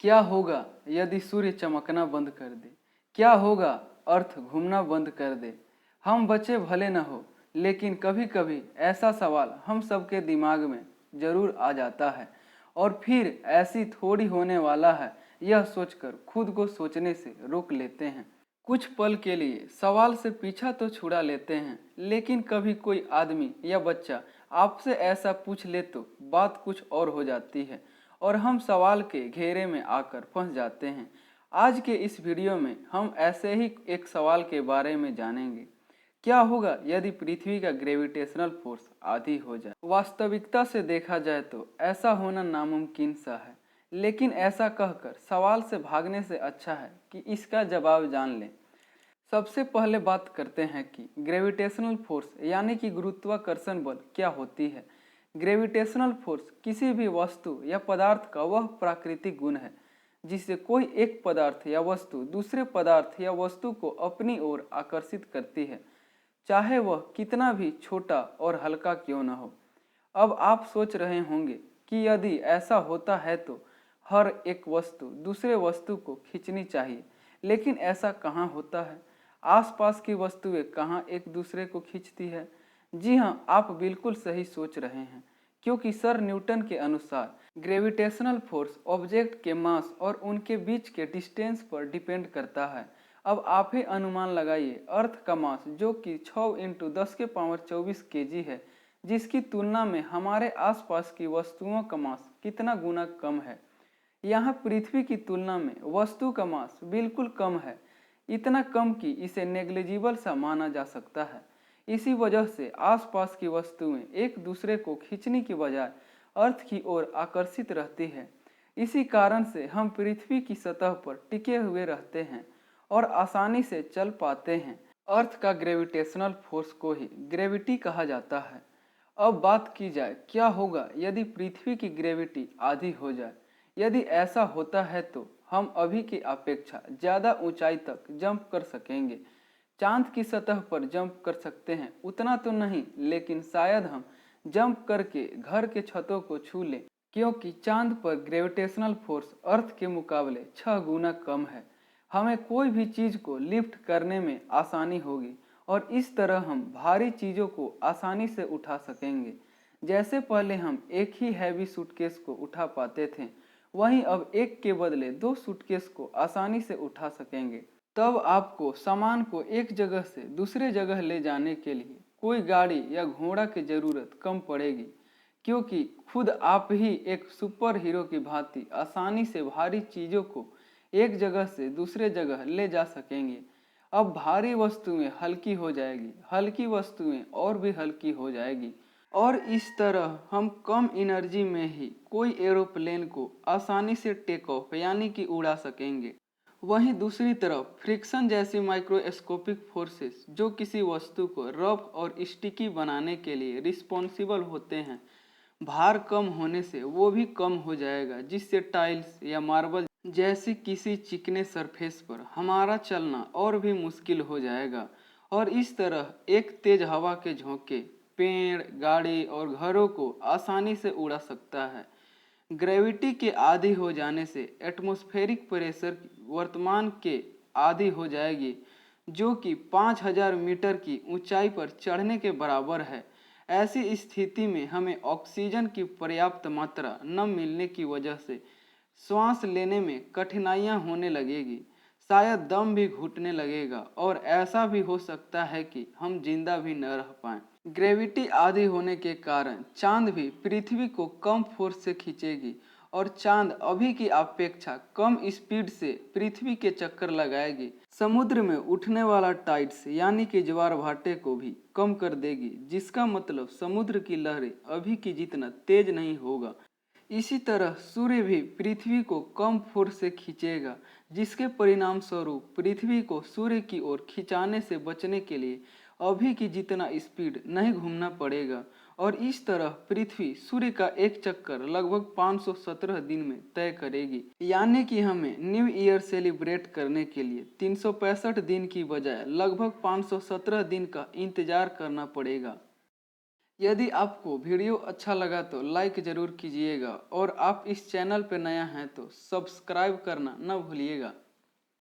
क्या होगा यदि सूर्य चमकना बंद कर दे? क्या होगा अर्थ घूमना बंद कर दे? हम बच्चे भले न हो, लेकिन कभी कभी ऐसा सवाल हम सबके दिमाग में जरूर आ जाता है। और फिर ऐसी थोड़ी होने वाला है, यह सोचकर खुद को सोचने से रोक लेते हैं। कुछ पल के लिए सवाल से पीछा तो छुड़ा लेते हैं, लेकिन कभी कोई आदमी या बच्चा आपसे ऐसा पूछ ले तो बात कुछ और हो जाती है और हम सवाल के घेरे में आकर फंस जाते हैं। आज के इस वीडियो में हम ऐसे ही एक सवाल के बारे में जानेंगे। क्या होगा यदि पृथ्वी का ग्रेविटेशनल फोर्स आधी हो जाए? वास्तविकता से देखा जाए तो ऐसा होना नामुमकिन सा है, लेकिन ऐसा कहकर सवाल से भागने से अच्छा है कि इसका जवाब जान लें। सबसे पहले बात करते हैं कि ग्रेविटेशनल फोर्स यानी कि गुरुत्वाकर्षण बल क्या होती है। ग्रेविटेशनल फोर्स किसी भी वस्तु या पदार्थ का वह प्राकृतिक गुण है जिससे कोई एक पदार्थ या वस्तु दूसरे पदार्थ या वस्तु को अपनी ओर आकर्षित करती है, चाहे वह कितना भी छोटा और हल्का क्यों न हो। अब आप सोच रहे होंगे कि यदि ऐसा होता है तो हर एक वस्तु दूसरे वस्तु को खींचनी चाहिए, लेकिन ऐसा कहाँ होता है? आसपास की वस्तुएं कहाँ एक दूसरे को खींचती है? जी हाँ, आप बिल्कुल सही सोच रहे हैं, क्योंकि सर न्यूटन के अनुसार ग्रेविटेशनल फोर्स ऑब्जेक्ट के मास और उनके बीच के डिस्टेंस पर डिपेंड करता है। अब आप ही अनुमान लगाइए, अर्थ का मास जो कि 6 × 10⁻24 kg है, जिसकी तुलना में हमारे आसपास की वस्तुओं का मास कितना गुना कम है। यहाँ पृथ्वी की तुलना में वस्तु का मास बिल्कुल कम है, इतना कम कि इसे नेग्लिजिबल सा माना जा सकता है। इसी वजह से आसपास की वस्तुएं एक दूसरे को खींचने की बजाय अर्थ की ओर आकर्षित रहती है। इसी कारण से हम पृथ्वी की सतह पर टिके हुए रहते हैं और आसानी से चल पाते हैं। अर्थ का ग्रेविटेशनल फोर्स को ही ग्रेविटी कहा जाता है। अब बात की जाए क्या होगा यदि पृथ्वी की ग्रेविटी आधी हो जाए। यदि ऐसा होता है तो हम अभी की अपेक्षा ज़्यादा ऊंचाई तक जंप कर सकेंगे। चांद की सतह पर जंप कर सकते हैं, उतना तो नहीं, लेकिन शायद हम जंप करके घर के छतों को छू लें, क्योंकि चांद पर ग्रेविटेशनल फोर्स अर्थ के मुकाबले 6 गुना कम है। हमें कोई भी चीज़ को लिफ्ट करने में आसानी होगी और इस तरह हम भारी चीज़ों को आसानी से उठा सकेंगे। जैसे पहले हम एक ही हैवी सूटकेस को उठा पाते थे, वहीं अब एक के बदले 2 सूटकेस को आसानी से उठा सकेंगे। तब आपको सामान को एक जगह से दूसरे जगह ले जाने के लिए कोई गाड़ी या घोड़ा की ज़रूरत कम पड़ेगी, क्योंकि खुद आप ही एक सुपर हीरो की भांति आसानी से भारी चीज़ों को एक जगह से दूसरे जगह ले जा सकेंगे। अब भारी वस्तुएं हल्की हो जाएगी, हल्की वस्तुएं और भी हल्की हो जाएगी, और इस तरह हम कम एनर्जी में ही कोई एरोप्लेन को आसानी से टेक ऑफ यानी कि उड़ा सकेंगे। वहीं दूसरी तरफ फ्रिक्शन जैसी माइक्रोस्कोपिक फोर्सेस जो किसी वस्तु को रफ और स्टिकी बनाने के लिए रिस्पॉन्सिबल होते हैं, भार कम होने से वो भी कम हो जाएगा, जिससे टाइल्स या मार्बल जैसी किसी चिकने सरफेस पर हमारा चलना और भी मुश्किल हो जाएगा। और इस तरह एक तेज हवा के झोंके पेड़, गाड़ी और घरों को आसानी से उड़ा सकता है। ग्रेविटी के आदी हो जाने से एटमॉस्फेरिक प्रेशर वर्तमान के आदी हो जाएगी, जो कि 5000 मीटर की ऊंचाई पर चढ़ने के बराबर है। ऐसी स्थिति में हमें ऑक्सीजन की पर्याप्त मात्रा न मिलने की वजह से श्वास लेने में कठिनाइयां होने लगेगी, शायद दम भी घुटने लगेगा और ऐसा भी हो सकता है कि हम जिंदा भी न रह पाएं। ग्रेविटी आधी होने के कारण चांद भी पृथ्वी को कम फोर्स से खींचेगी और चांद अभी की अपेक्षा कम स्पीड से पृथ्वी के चक्कर लगाएगी। समुद्र में उठने वाला टाइड्स यानी कि ज्वार भाटे को भी कम कर देगी, जिसका मतलब समुद्र की लहरें अभी की जितना तेज नहीं होगा। इसी तरह सूर्य भी पृथ्वी को कम फोर्स से खींचेगा, जिसके परिणाम स्वरूप पृथ्वी को सूर्य की ओर खिंचाने से बचने के लिए अभी की जितना स्पीड नहीं घूमना पड़ेगा, और इस तरह पृथ्वी सूर्य का एक चक्कर लगभग 517 दिन में तय करेगी। यानी कि हमें न्यू ईयर सेलिब्रेट करने के लिए 365 दिन की बजाय लगभग 517 दिन का इंतजार करना पड़ेगा। यदि आपको वीडियो अच्छा लगा तो लाइक ज़रूर कीजिएगा और आप इस चैनल पर नया हैं तो सब्सक्राइब करना न भूलिएगा।